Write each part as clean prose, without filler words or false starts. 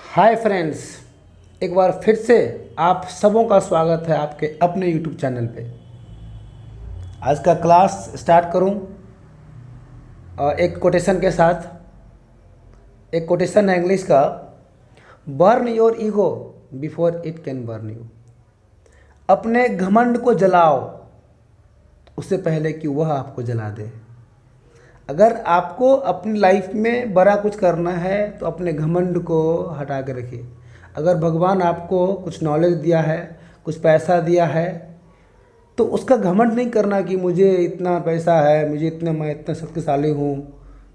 Hi friends, एक बार फिर से आप सबों का स्वागत है आपके अपने यूट्यूब चैनल पे। आज का क्लास स्टार्ट करूं एक कोटेशन के साथ। एक कोटेशन है इंग्लिश का, burn your ego before it can burn you. अपने घमंड को जलाओ उससे पहले कि वह आपको जला दे। अगर आपको अपनी लाइफ में बड़ा कुछ करना है तो अपने घमंड को हटा के रखिए। अगर भगवान आपको कुछ नॉलेज दिया है, कुछ पैसा दिया है, तो उसका घमंड नहीं करना कि मुझे इतना पैसा है, मैं इतना शक्तिशाली हूँ,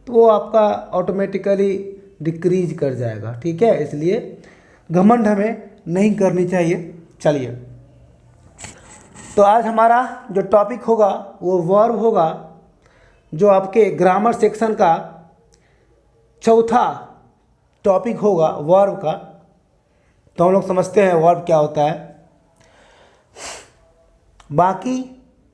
तो वो आपका ऑटोमेटिकली डिक्रीज कर जाएगा। ठीक है, इसलिए घमंड हमें नहीं करनी चाहिए। चलिए, तो आज हमारा जो टॉपिक होगा वो वर्ब होगा, जो आपके ग्रामर सेक्शन का चौथा टॉपिक होगा वर्ब का। तो हम लोग समझते हैं वर्ब क्या होता है। बाकी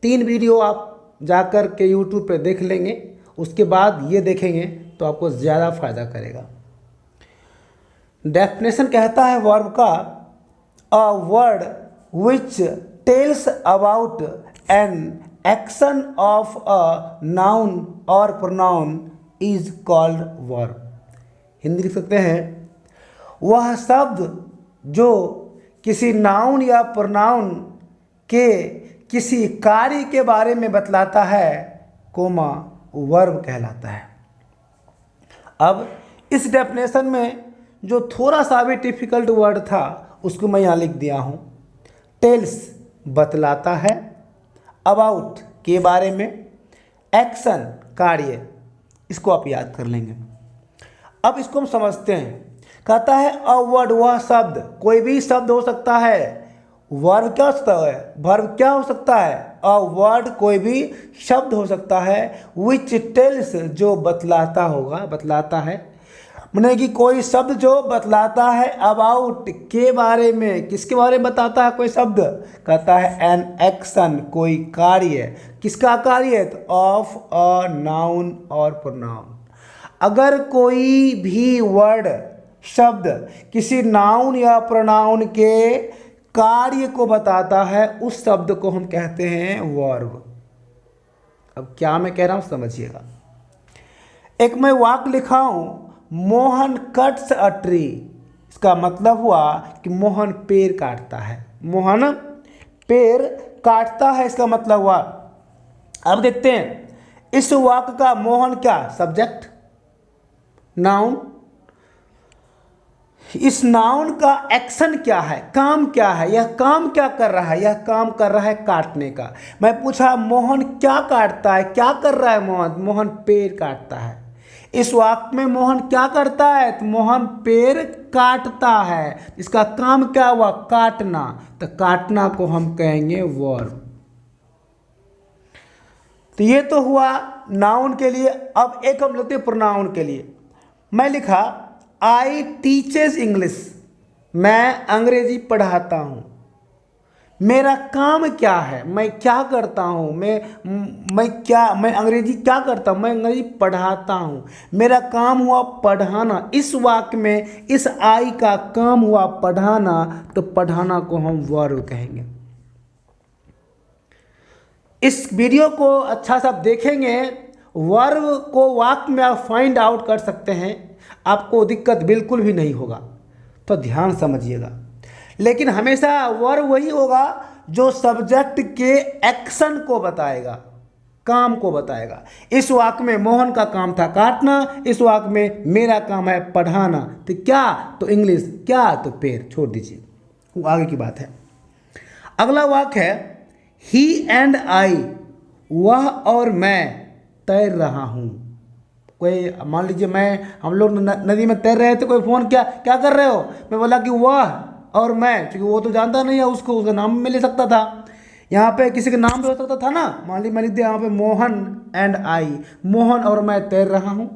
3 वीडियो आप जाकर के यूट्यूब पे देख लेंगे, उसके बाद ये देखेंगे तो आपको ज़्यादा फायदा करेगा। डेफिनेशन कहता है वर्ब का, a word which tells about an action of a noun और pronoun is called verb. Hindi लिख सकते हैं, वह शब्द जो किसी नाउन या प्रोनाउन के किसी कार्य के बारे में बतलाता है, कोमा वर्ब कहलाता है। अब इस डेफिनेशन में जो थोड़ा सा भी डिफिकल्ट वर्ड था उसको मैं यहाँ लिख दिया हूँ। टेल्स बतलाता है, अबाउट के बारे में, एक्शन कार्य, इसको आप याद कर लेंगे। अब इसको हम समझते हैं। कहता है अ वर्ड, वह शब्द, कोई भी शब्द हो सकता है। वर्ब क्या हो सकता है? वर्ब क्या हो सकता है? अ वर्ड, कोई भी शब्द हो सकता है, विच टेल्स, जो बतलाता होगा, बतलाता है, माने कि कोई शब्द जो बतलाता है अबाउट के बारे में। किसके बारे में बताता है कोई शब्द? कहता है एन एक्शन, कोई कार्य। किसका कार्य? ऑफ अ नाउन और प्रोनाउन। अगर कोई भी वर्ड, शब्द किसी नाउन या प्रोनाउन के कार्य को बताता है, उस शब्द को हम कहते हैं वर्ब। अब क्या मैं कह रहा हूं समझिएगा। एक मैं वाक्य लिखा हूं, मोहन कट्स अ ट्री। इसका मतलब हुआ कि मोहन पेड़ काटता है। मोहन पेड़ काटता है, इसका मतलब हुआ। अब देखते हैं इस वाक्य का मोहन क्या? Subject, noun. इस नाउन का एक्शन क्या है? काम क्या है? यह काम क्या कर रहा है? यह काम कर रहा है काटने का। मैं पूछा मोहन क्या काटता है, क्या कर रहा है मोहन? मोहन पेड़ काटता है। इस वाक्य में मोहन क्या करता है? तो मोहन पेड़ काटता है। इसका काम क्या हुआ? काटना। तो काटना को हम कहेंगे वर्ब। तो ये तो हुआ नाउन के लिए। अब एक हम लेते हैं प्रोनाउन के लिए। मैं लिखा आई टीचेस इंग्लिश, मैं अंग्रेजी पढ़ाता हूँ। मेरा काम क्या है? मैं क्या करता हूँ? मैं अंग्रेजी क्या करता हूँ? मैं अंग्रेजी पढ़ाता हूँ। मेरा काम हुआ पढ़ाना। इस वाक्य में इस आई का काम हुआ पढ़ाना, तो पढ़ाना को हम वर्ब कहेंगे। इस वीडियो को अच्छा सा देखेंगे, वर्ब को वाक्य में आप फाइंड आउट कर सकते हैं, आपको दिक्कत बिल्कुल भी नहीं होगा। तो ध्यान समझिएगा। लेकिन हमेशा वर्ब वही होगा जो सब्जेक्ट के एक्शन को बताएगा, काम को बताएगा। इस वाक्य में मोहन का काम था काटना, इस वाक्य में मेरा काम है पढ़ाना। तो क्या? तो इंग्लिश। क्या? तो पेड़। छोड़ दीजिए, वो आगे की बात है। अगला वाक्य है ही एंड आई, वह और मैं तैर रहा हूँ। कोई मान लीजिए हम लोग नदी में तैर रहे थे, कोई फ़ोन क्या कर रहे हो? मैं बोला कि वह और मैं, क्योंकि वो तो जानता नहीं है उसको, उसका नाम में ले सकता था। यहाँ पे किसी के नाम भी हो सकता था ना। मान लीजिए मैं लिख दिया यहाँ पे मोहन एंड आई, मोहन और मैं तैर रहा हूँ।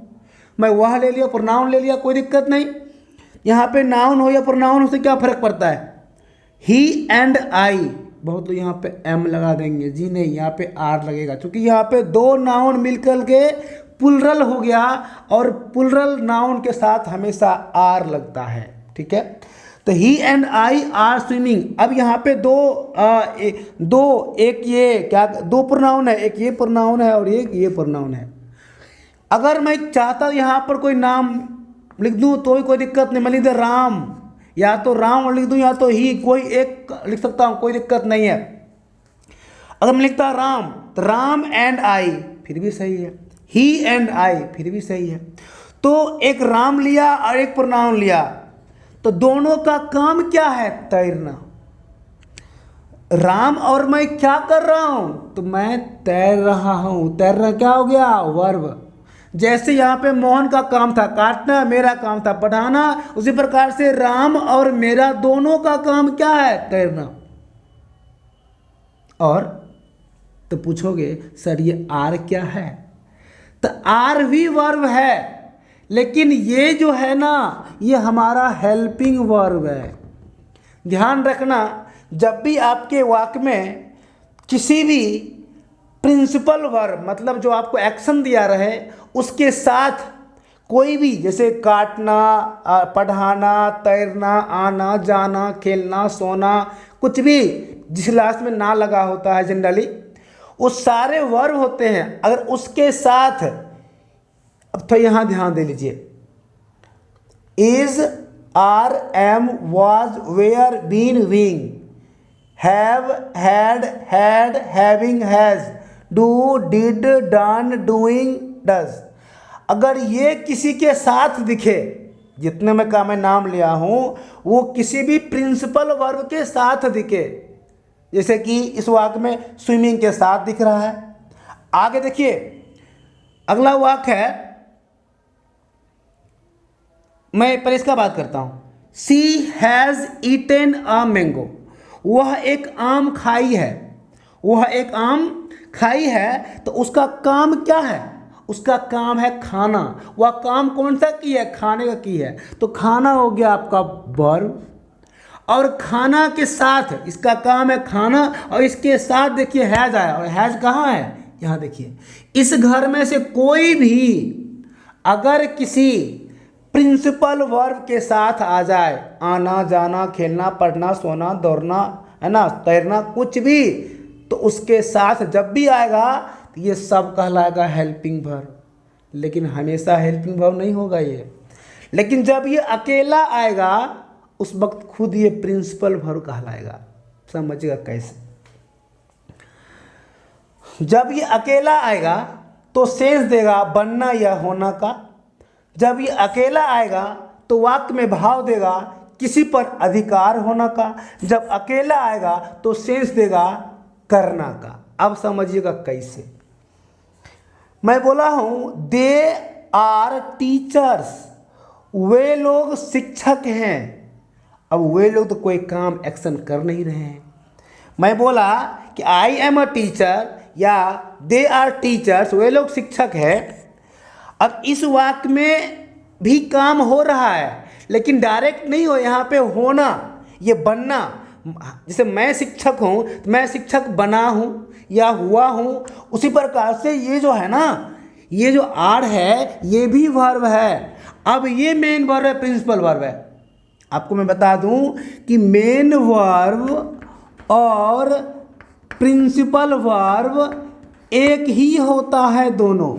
मैं वह ले लिया, प्रोनाउन ले लिया, कोई दिक्कत नहीं। यहाँ पे नाउन हो या प्रोनाउन हो, उससे क्या फ़र्क पड़ता है? ही एंड आई, बहुत लोग यहाँ पे एम लगा देंगे। जी नहीं, यहाँ पे आर लगेगा, क्योंकि यहाँ पे 2 नाउन मिलकर के प्लुरल हो गया, और प्लुरल नाउन के साथ हमेशा आर लगता है। ठीक है। तो ही एंड आई आर स्विमिंग। अब यहाँ पे एक ये क्या, दो प्रोनाउन है, एक ये प्रोनाउन है और एक ये प्रोनाउन है। अगर मैं चाहता यहाँ पर कोई नाम लिख दूँ तो भी कोई दिक्कत नहीं, मैं लिख दे राम, या तो राम लिख दूँ या तो ही, कोई एक लिख सकता हूँ, कोई दिक्कत नहीं है। अगर मैं लिखता राम तो राम एंड आई फिर भी सही है, ही एंड आई फिर भी सही है। तो एक राम लिया और एक प्रोनाउन लिया, तो दोनों का काम क्या है, तैरना। राम और मैं क्या कर रहा हूं, तो मैं तैर रहा हूं। तैरना क्या हो गया, वर्ब। जैसे यहाँ पे मोहन का काम था काटना, मेरा काम था पढ़ाना, उसी प्रकार से राम और मेरा दोनों का काम क्या है, तैरना। और तो पूछोगे सर ये आर क्या है, तो आर भी वर्ब है, लेकिन ये जो है ना ये हमारा हेल्पिंग वर्ब है। ध्यान रखना, जब भी आपके वाक्य में किसी भी प्रिंसिपल वर्ब, मतलब जो आपको एक्शन दिया रहे, उसके साथ कोई भी, जैसे काटना, पढ़ाना, तैरना, आना जाना, खेलना, सोना, कुछ भी जिस लास्ट में ना लगा होता है जनरली, वो सारे वर्ब होते हैं। अगर उसके साथ, अब तो यहाँ ध्यान दे लीजिए, is, are, am, was, were, been, being, have, had, had, having, has, do, did, done, doing, does, अगर ये किसी के साथ दिखे, जितने में का मैं नाम लिया हूं वो किसी भी प्रिंसिपल वर्ब के साथ दिखे, जैसे कि इस वाक्य में स्विमिंग के साथ दिख रहा है। आगे देखिए अगला वाक्य है, मैं पहले इसका बात करता हूं। सी हैज़ ईटेन अ मैंगो, वह एक आम खाई है, वह एक आम खाई है। तो उसका काम क्या है, उसका काम है खाना। वह काम कौन सा की है, खाने का की है, तो खाना हो गया आपका वर्ब। और खाना के साथ, इसका काम है खाना, और इसके साथ देखिए हैज आया, और हैज कहाँ है, यहाँ देखिए। इस घर में से कोई भी अगर किसी प्रिंसिपल वर्ब के साथ आ जाए, आना जाना, खेलना, पढ़ना, सोना, दौड़ना, है ना, तैरना, कुछ भी, तो उसके साथ जब भी आएगा तो ये सब कहलाएगा हेल्पिंग वर्ब। लेकिन हमेशा हेल्पिंग वर्ब नहीं होगा ये, लेकिन जब ये अकेला आएगा उस वक्त खुद ये प्रिंसिपल वर्ब कहलाएगा। समझिएगा कैसे, जब ये अकेला आएगा तो सेंस देगा बनना या होना का। जब ये अकेला आएगा तो वाक्य में भाव देगा किसी पर अधिकार होना का। जब अकेला आएगा तो सेंस देगा करना का। अब समझिएगा कैसे, मैं बोला हूं दे आर टीचर्स, वे लोग शिक्षक हैं। अब वे लोग तो कोई काम एक्शन कर नहीं रहे हैं। मैं बोला कि आई एम अ टीचर या दे आर टीचर्स, वे लोग शिक्षक हैं। अब इस वाक्य में भी काम हो रहा है, लेकिन डायरेक्ट नहीं हो, यहाँ पे होना, ये बनना। जैसे मैं शिक्षक हूँ तो मैं शिक्षक बना हूँ या हुआ हूँ, उसी प्रकार से ये जो है ना, ये जो आर है ये भी वर्ब है। अब ये मेन वर्ब है, प्रिंसिपल वर्ब है। आपको मैं बता दूं कि मेन वर्ब और प्रिंसिपल वर्ब एक ही होता है दोनों,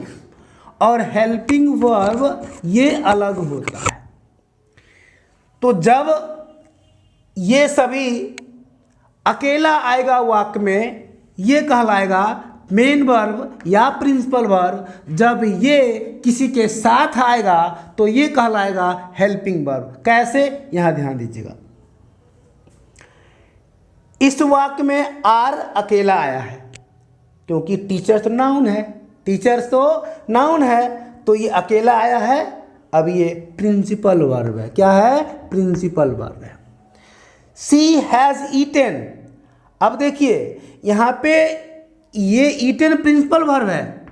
और हेल्पिंग वर्ब ये अलग होता है। तो जब ये सभी अकेला आएगा वाक्य में, ये कहलाएगा मेन वर्ब या प्रिंसिपल वर्ब। जब ये किसी के साथ आएगा तो ये कहलाएगा हेल्पिंग वर्ब। कैसे, यहां ध्यान दीजिएगा। इस वाक्य में आर अकेला आया है क्योंकि टीचर्स तो नाउन है, टीचर्स तो नाउन है, तो ये अकेला आया है। अब ये प्रिंसिपल वर्ब है। क्या है, प्रिंसिपल वर्ब है। सी हैज़ ईटन, अब देखिए यहाँ पे ये ईटन प्रिंसिपल वर्ब है,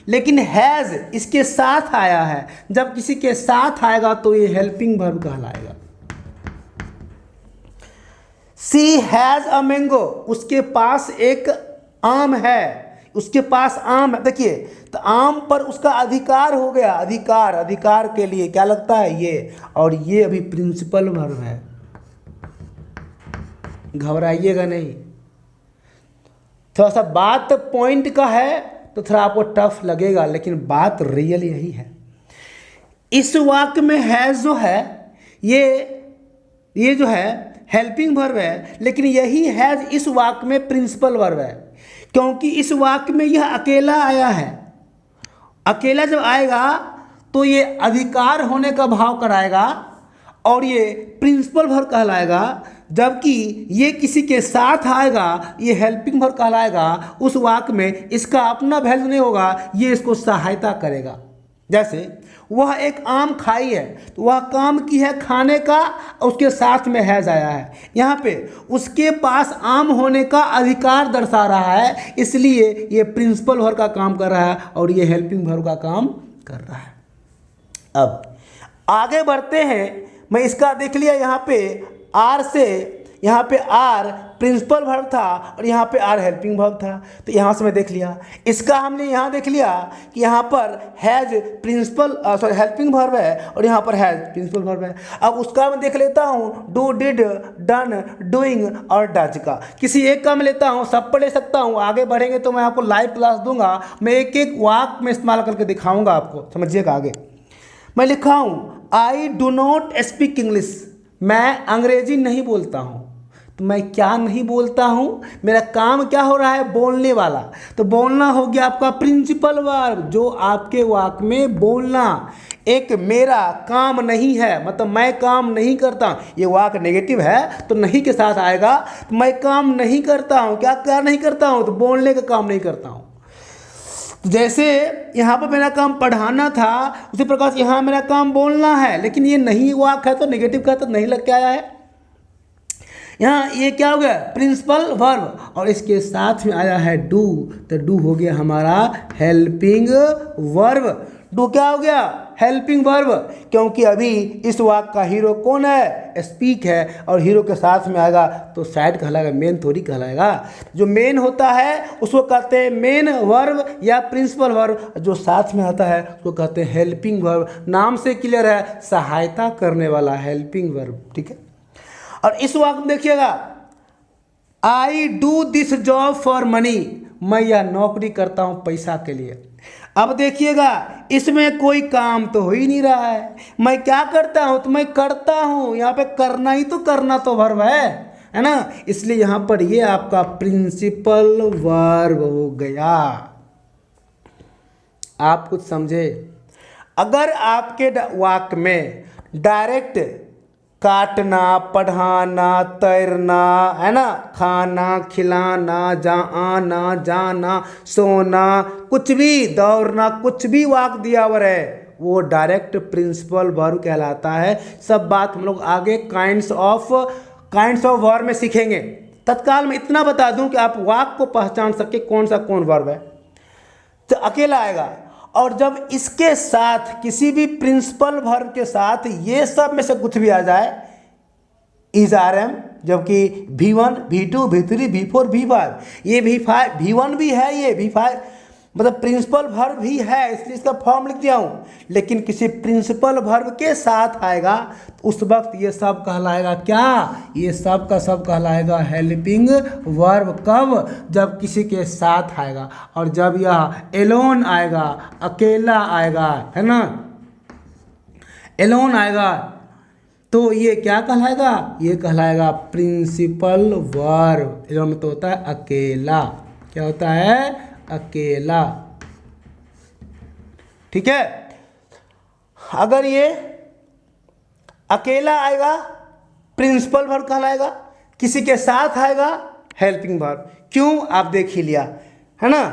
लेकिन हैज़ इसके साथ आया है। जब किसी के साथ आएगा तो ये हेल्पिंग वर्ब कहलाएगा। सी हैज़ अ मैंगो, उसके पास एक आम है, उसके पास आम है, देखिए तो आम पर उसका अधिकार हो गया, अधिकार, अधिकार के लिए क्या लगता है ये, और ये अभी प्रिंसिपल वर्ब है, घबराइएगा नहीं। थोड़ा सा बात पॉइंट का है तो थोड़ा आपको टफ लगेगा, लेकिन बात रियल यही है। इस वाक्य में हैज जो है ये जो है हेल्पिंग वर्ब है, लेकिन यही हैज इस वाक्य में प्रिंसिपल वर्ब है, क्योंकि इस वाक्य में यह अकेला आया है। अकेला जब आएगा तो ये अधिकार होने का भाव कराएगा और ये प्रिंसिपल वर्ब कहलाएगा, जबकि ये किसी के साथ आएगा ये हेल्पिंग वर्ब कहलाएगा। उस वाक्य में इसका अपना वैल्यू नहीं होगा, ये इसको सहायता करेगा। जैसे वह एक आम खाई है, तो वह काम की है खाने का, उसके साथ में हैज आया है। यहाँ पे उसके पास आम होने का अधिकार दर्शा रहा है, इसलिए ये प्रिंसिपल वर्ब का काम कर रहा है और ये हेल्पिंग वर्ब का काम कर रहा है। अब आगे बढ़ते हैं। मैं इसका देख लिया, यहाँ पे आर से, यहाँ पे आर प्रिंसिपल वर्ब था और यहाँ पे आर हेल्पिंग वर्ब था, तो यहाँ से मैं देख लिया। इसका हमने यहाँ देख लिया कि यहाँ पर हैज प्रिंसिपल हेल्पिंग वर्ब है और यहाँ पर हैज प्रिंसिपल वर्ब है। अब उसका मैं देख लेता हूँ, डू, डिड, डन, डूइंग और डज का। किसी एक का मैं लेता हूँ, सब पर ले सकता हूँ। आगे बढ़ेंगे तो मैं आपको लाइव क्लास दूंगा, मैं एक एक वाक्य में इस्तेमाल करके दिखाऊंगा आपको, समझिएगा। आगे मैं लिखा हूँ I do not speak English, मैं अंग्रेजी नहीं बोलता हूँ। तो मैं क्या नहीं बोलता हूँ, मेरा काम क्या हो रहा है, बोलने वाला। तो बोलना हो गया आपका प्रिंसिपल वर्ब, जो आपके वाक्य में बोलना। एक मेरा काम नहीं है, मतलब मैं काम नहीं करता, ये वाक्य नेगेटिव है तो नहीं के साथ आएगा। तो मैं काम नहीं करता हूँ, क्या नहीं करता हूँ, तो बोलने का काम नहीं करता हूँ। जैसे यहाँ पर मेरा काम पढ़ाना था, उसी प्रकार से यहाँ मेरा काम बोलना है, लेकिन ये नहीं वाक्य है तो नेगेटिव का तो नहीं लग के आया है। यहाँ ये क्या हो गया, प्रिंसिपल वर्ब, और इसके साथ में आया है डू, तो डू हो गया हमारा हेल्पिंग वर्ब। डू क्या हो गया, हेल्पिंग वर्ब, क्योंकि अभी इस वाक्य का हीरो कौन है, स्पीक है, और हीरो के साथ में आएगा तो साइड कहलाएगा, मेन थोड़ी कहलाएगा। जो मेन होता है उसको कहते हैं मेन वर्ब या प्रिंसिपल वर्ब, जो साथ में आता है उसको कहते हैं हेल्पिंग वर्ब। नाम से क्लियर है, सहायता करने वाला हेल्पिंग वर्ब, ठीक है। और इस वाक्य में देखिएगा, I do this job for money, मैं यह नौकरी करता हूं पैसा के लिए। अब देखिएगा इसमें कोई काम तो हो ही नहीं रहा है, मैं क्या करता हूं, तो मैं करता हूं, यहाँ पे करना ही तो, करना तो वर्ब है ना, इसलिए यहाँ पर ये आपका प्रिंसिपल वर्ब हो गया। आप कुछ समझे। अगर आपके वाक्य में डायरेक्ट काटना, पढ़ाना, तैरना, है ना, खाना, खिलाना, आना, जाना, सोना, कुछ भी, दौड़ना, कुछ भी वाक्य दिया हुआ है वो डायरेक्ट प्रिंसिपल वर्ब कहलाता है। सब बात हम लोग आगे काइंड्स ऑफ वर्ब में सीखेंगे। तत्काल में इतना बता दूं कि आप वाक्य को पहचान सके कौन सा कौन वर्ब है। तो अकेला आएगा, और जब इसके साथ किसी भी प्रिंसिपल वर्ब के साथ ये सब में से कुछ भी आ जाए, इज आर एम, जबकि V1, V2, V3, V4, V5, ये V5, V1 भी है, ये V5 मतलब प्रिंसिपल वर्ब भी है, इसलिए इसका फॉर्म लिख दिया हूँ। लेकिन किसी प्रिंसिपल वर्ब के साथ आएगा तो उस वक्त ये सब कहलाएगा क्या, ये सब का सब कहलाएगा हेल्पिंग वर्ब। कब, जब किसी के साथ आएगा, और जब यह एलोन आएगा, अकेला आएगा, है ना, एलोन आएगा, तो ये क्या कहलाएगा, ये कहलाएगा प्रिंसिपल वर्ब। एलोन में तो होता है अकेला, क्या होता है, अकेला, ठीक है। अगर ये अकेला आएगा प्रिंसिपल वर्ब कहलाएगा, किसी के साथ आएगा हेल्पिंग वर्ब। क्यों, आप देख ही लिया है ना।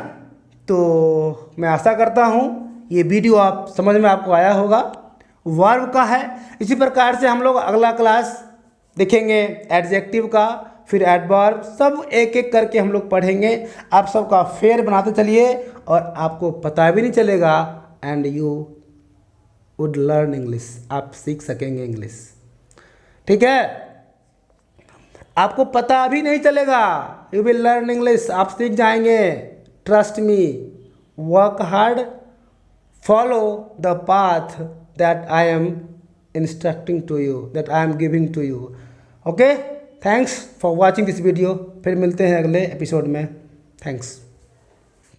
तो मैं आशा करता हूं ये वीडियो आप समझ में आपको आया होगा, वर्ब का है। इसी प्रकार से हम लोग अगला क्लास देखेंगे एडजेक्टिव का, फिर एडवर्ब, सब एक एक करके हम लोग पढ़ेंगे। आप सबका फेयर बनाते चलिए और आपको पता भी नहीं चलेगा, and you would learn English, आप सीख सकेंगे इंग्लिश, ठीक है। आपको पता भी नहीं चलेगा, यू विल लर्न इंग्लिश, आप सीख जाएंगे, trust me, work hard, follow the path that I am instructing to you, that I am giving to you. Okay, thanks for watching this video. फिर मिलते हैं अगले एपिसोड में. Thanks.